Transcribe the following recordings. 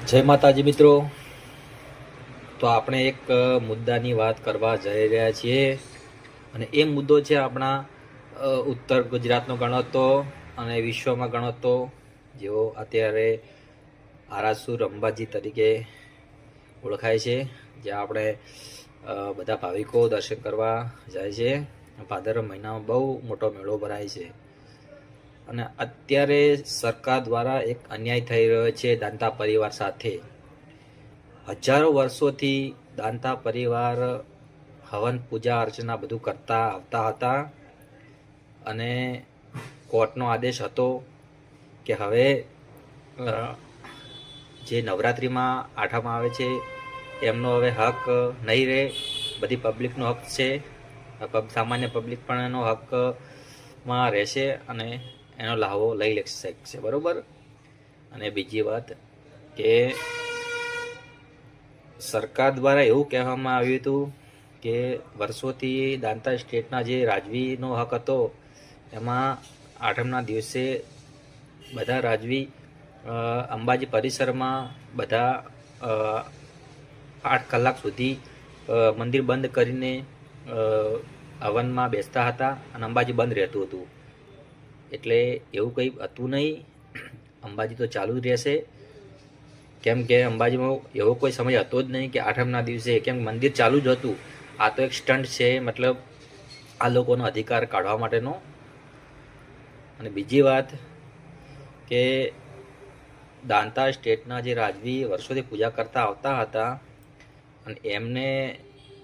જય માતાજી મિત્રો. તો આપણે એક મુદ્દાની વાત કરવા જઈ રહ્યા છીએ અને એ મુદ્દો છે આપણા ઉત્તર ગુજરાતનો ગણો અને વિશ્વમાં ગણો જેઓ અત્યારે આરાસુર અંબાજી તરીકે ઓળખાય છે, જ્યાં આપણે બધા ભાવિકો દર્શન કરવા જાય છે. ભાદરવ મહિનામાં બહુ મોટો મેળો ભરાય છે અને અત્યારે સરકાર દ્વારા એક અન્યાય થઈ રહ્યો છે દાંતા પરિવાર સાથે. હજારો વર્ષોથી દાંતા પરિવાર હવન પૂજા અર્ચના બધું કરતા આવતા હતા અને કોર્ટનો આદેશ હતો કે હવે જે નવરાત્રિમાં આઠમ આવે છે એમનો હવે હક નહીં રહે, બધી પબ્લિકનો હક છે, સામાન્ય પબ્લિક પણ એનો હકમાં રહેશે અને એનો લાભો લઈ શકશે, બરાબર. અને બીજી વાત કે સરકાર દ્વારા એવું કહેવામાં આવ્યું હતું કે વર્ષોથી દાંતા સ્ટેટના જે રાજવીનો હક હતો એમાં આઠમના દિવસે બધા રાજવી અંબાજી પરિસરમાં બધા 8 કલાક સુધી મંદિર બંધ કરીને હવનમાં બેસતા હતા અને અંબાજી બંધ રહેતું હતું. એટલે એવું કંઈ હતું નહીં, અંબાજી તો ચાલુ જ રહેશે. કેમ કે અંબાજીમાં એવો કોઈ સમય હતો જ નહીં કે આઠમના દિવસે, કેમ મંદિર ચાલુ જ હતું. આ તો એક સ્ટન્ટ છે, મતલબ આ લોકોનો અધિકાર કાઢવા માટેનો. અને બીજી વાત કે દાંતા સ્ટેટના જે રાજવી વર્ષોથી પૂજા કરતા આવતા હતા અને એમને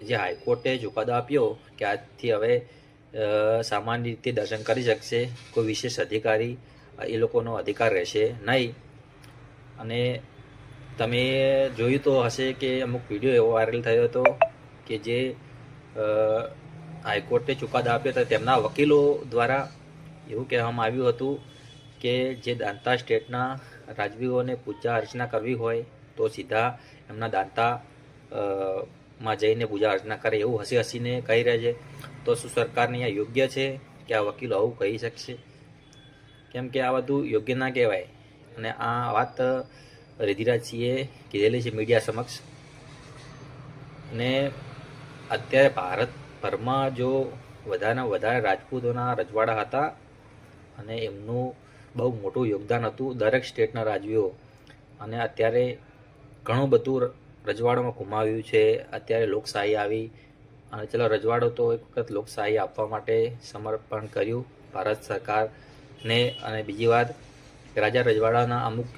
જે હાઈકોર્ટે ચુકાદો આપ્યો કે આજથી હવે સામાન્ય રીતે દર્શન કરી શકશે, કોઈ વિશેષ અધિકારી એ લોકોનો અધિકાર રહેશે નહીં. અને તમે જોયું તો હશે કે અમુક વિડીયો એવો વાયરલ થયો હતો કે જે હાઈકોર્ટે ચુકાદો આપ્યો હતો તેમના વકીલો દ્વારા એવું કહેવામાં આવ્યું હતું કે જે દાંતા સ્ટેટના રાજવીઓને પૂજા અર્ચના કરવી હોય તો સીધા એમના દાંતા માં જઈને પૂજા અર્ચના કરે, એવું હસી હસીને કહી રહ્યા છે. તો શું સરકારને આ યોગ્ય છે કે આ વકીલો આવું કહી શકશે? કેમ કે આ બધું યોગ્ય ના કહેવાય. અને આ વાત રિધિરાજસિંહે કીધેલી છે મીડિયા સમક્ષ. અને અત્યારે ભારતભરમાં જો વધારેના વધારે રાજપૂતોના રજવાડા હતા અને એમનું બહુ મોટું યોગદાન હતું દરેક સ્ટેટના રાજવીઓ. અને અત્યારે ઘણું બધું રજવાડોમાં ગુમાવ્યું છે. અત્યારે લોકશાહી આવી અને ચલો રજવાડો તો એક વખત લોકશાહી આપવા માટે સમર્પણ કર્યું ભારત સરકારને. અને બીજી વાત રાજા રજવાડાના અમુક